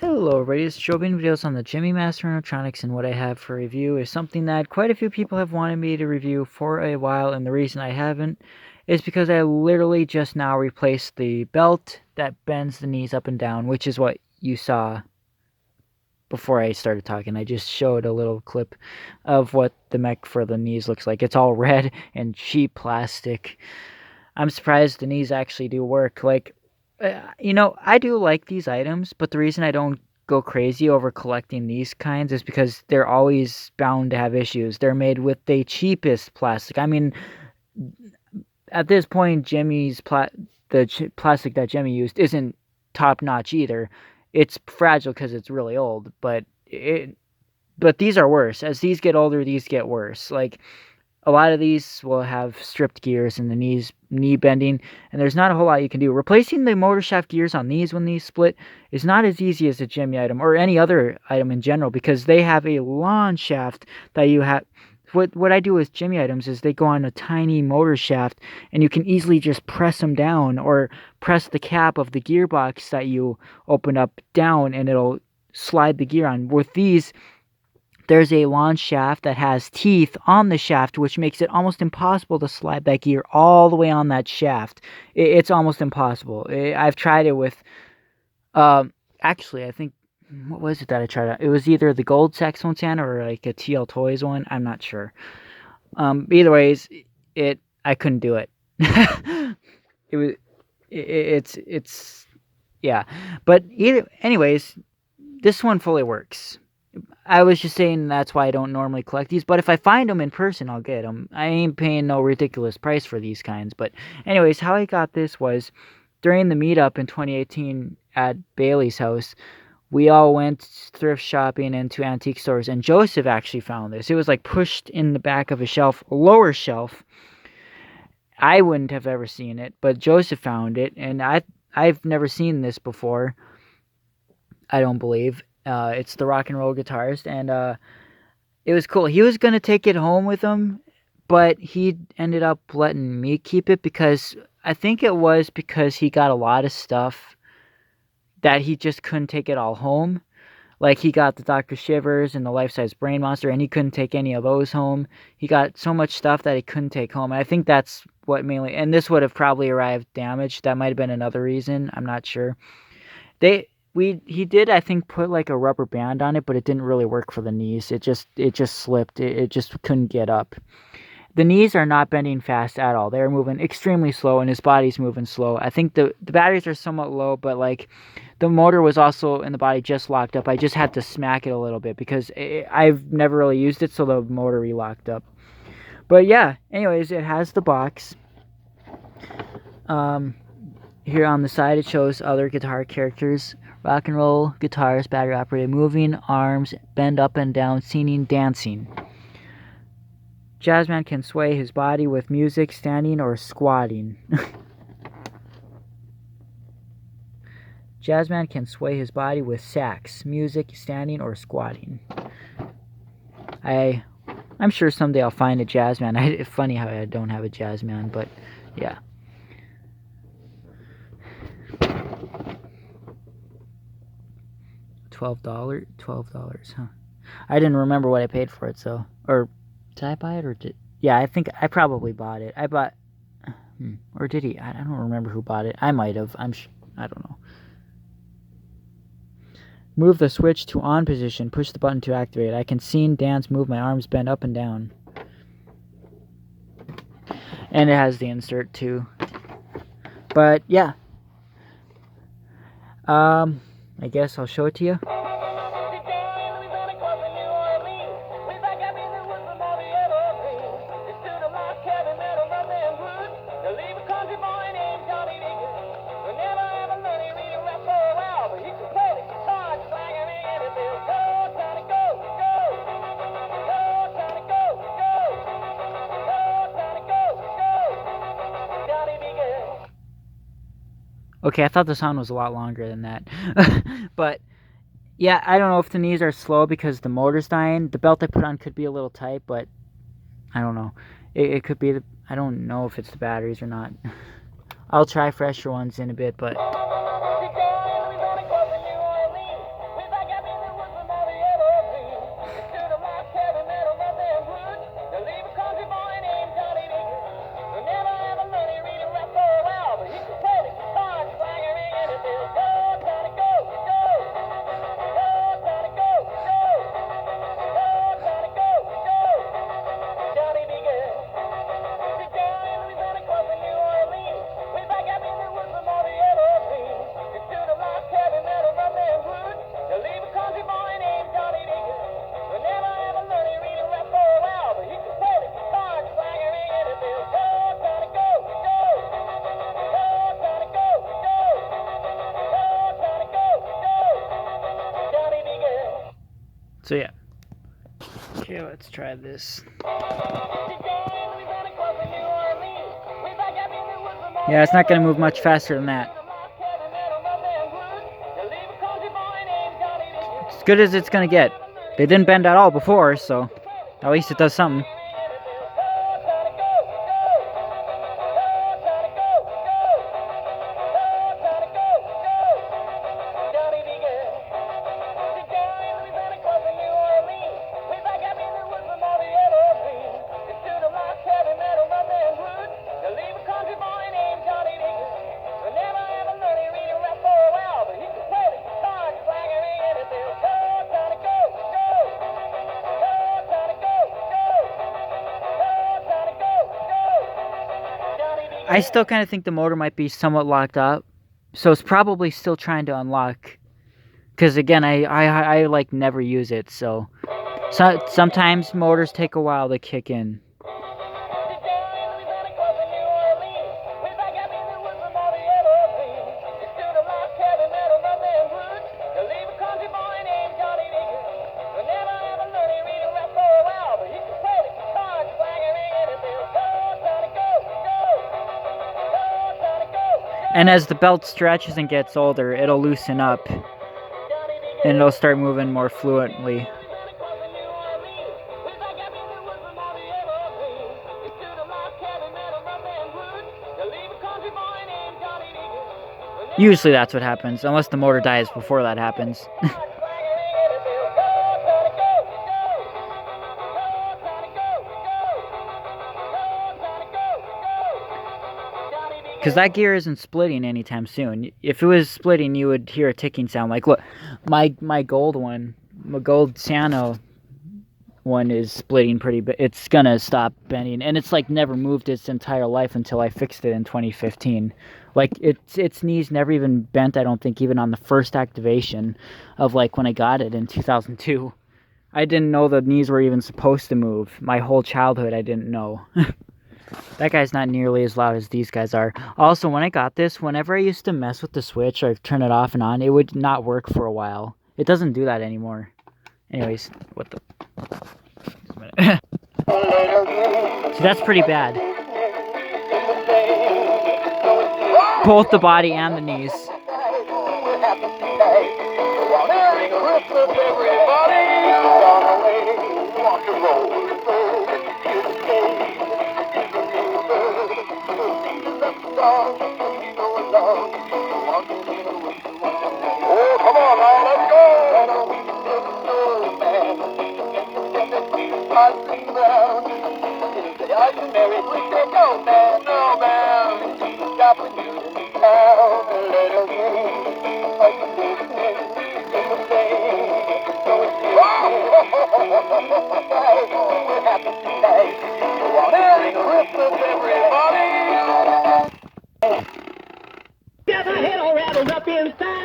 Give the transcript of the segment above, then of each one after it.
Hello everybody, it's Joe being videos on the Jimmy Master Electronics, and what I have for review is something that quite a few people have wanted me to review for a while, and the reason I haven't is because I literally just now replaced the belt that bends the knees up and down, which is what you saw before I started talking. I just showed a little clip of what the mech for the knees looks like. It's all red and cheap plastic. I'm surprised the knees actually do work. I do like these items, but the reason I don't go crazy over collecting these kinds is because they're always bound to have issues. They're made with the cheapest plastic. I mean, at this point, plastic that Jimmy used isn't top notch either. It's fragile because it's really old, but these are worse. As these get older, these get worse. Like a lot of these will have stripped gears and the knee bending, and there's not a whole lot you can do. Replacing the motor shaft gears on these when these split is not as easy as a Jimmy item or any other item in general, because they have a lawn shaft that you have. What I do with Jimmy items is they go on a tiny motor shaft, and you can easily just press them down or press the cap of the gearbox that you open up down, and it'll slide the gear on. With these, there's a launch shaft that has teeth on the shaft, which makes it almost impossible to slide that gear all the way on that shaft. It's almost impossible. I've tried it with, actually, I think, what was it that I tried out? It was either the gold saxophone stand or like a TL Toys one. I'm not sure. Either ways, I couldn't do it. it was, it's, yeah. But anyways, this one fully works. I was just saying that's why I don't normally collect these, but if I find them in person, I'll get them. I ain't paying no ridiculous price for these kinds. But anyways, how I got this was during the meetup in 2018 at Bailey's house. We all went thrift shopping and to antique stores, and Joseph actually found this. It was like pushed in the back of a shelf, a lower shelf. I wouldn't have ever seen it, but Joseph found it, and I've never seen this before. I don't believe. It's the Rock and Roll Guitarist, and it was cool. He was gonna take it home with him, but he ended up letting me keep it because I think it was because he got a lot of stuff that he just couldn't take it all home. Like he got the Dr. Shivers and the Life Size Brain Monster, and he couldn't take any of those home. He got so much stuff that he couldn't take home. And I think that's what mainly. And this would have probably arrived damaged. That might have been another reason. I'm not sure. He did, I think, put like a rubber band on it, but it didn't really work for the knees. It just slipped. It just couldn't get up. The knees are not bending fast at all. They're moving extremely slow, and his body's moving slow. I think the batteries are somewhat low, but like the motor was also in the body just locked up. I just had to smack it a little bit because I've never really used it, so the motor re-locked up. But yeah, anyways, it has the box. Um, Here on the side, it shows other guitar characters. Rock and roll guitarist, battery operated, moving arms, bend up and down, singing, dancing. Jazzman can sway his body with music, standing or squatting. Jazzman can sway his body with sax, music, standing or squatting. I'm sure someday I'll find a Jazzman. It's funny how I don't have a Jazzman, but yeah. $12, huh? I didn't remember what I paid for it, so or did I buy it or did? Yeah, I think I probably bought it. I bought, or did he? I don't remember who bought it. I might have. I don't know. Move the switch to on position. Push the button to activate. I can sing, dance, move my arms, bend up and down. And it has the insert too. But yeah. I guess I'll show it to you. Okay, I thought the sound was a lot longer than that. But yeah, I don't know if the knees are slow because the motor's dying. The belt I put on could be a little tight, but I don't know. It could be I don't know if it's the batteries or not. I'll try fresher ones in a bit, but So yeah. Okay, let's try this. Yeah, it's not going to move much faster than that. As good as it's going to get. They didn't bend at all before, so at least it does something. I still kind of think the motor might be somewhat locked up, so it's probably still trying to unlock. Because again, I like never use it, so sometimes motors take a while to kick in. And as the belt stretches and gets older, it'll loosen up and it'll start moving more fluently. Usually that's what happens, unless the motor dies before that happens. Because that gear isn't splitting anytime soon. If it was splitting, you would hear a ticking sound. Like, look, my gold one, my gold Sano one is splitting pretty bit. It's gonna stop bending, and it's like never moved its entire life until I fixed it in 2015. Like, its knees never even bent, I don't think, even on the first activation of, like, when I got it in 2002. I didn't know the knees were even supposed to move. My whole childhood, I didn't know. That guy's not nearly as loud as these guys are. Also, when I got this, whenever I used to mess with the switch or turn it off and on, it would not work for a while. It doesn't do that anymore. Anyways, what the... Just a minute. See, that's pretty bad. Both the body and the knees. Oh, come on now, let's go! Are you married? We say no, man, no, man. Stop with you now, little girl. Are you listening to the thing? So it's we're happy tonight. Merry Christmas, everybody.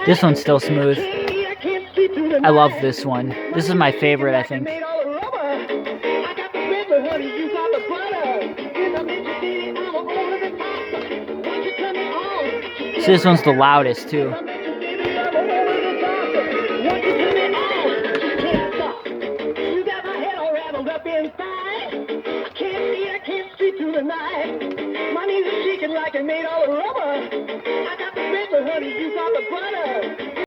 This one's still smooth. I love this one. This is my favorite, I think. So this one's the loudest too.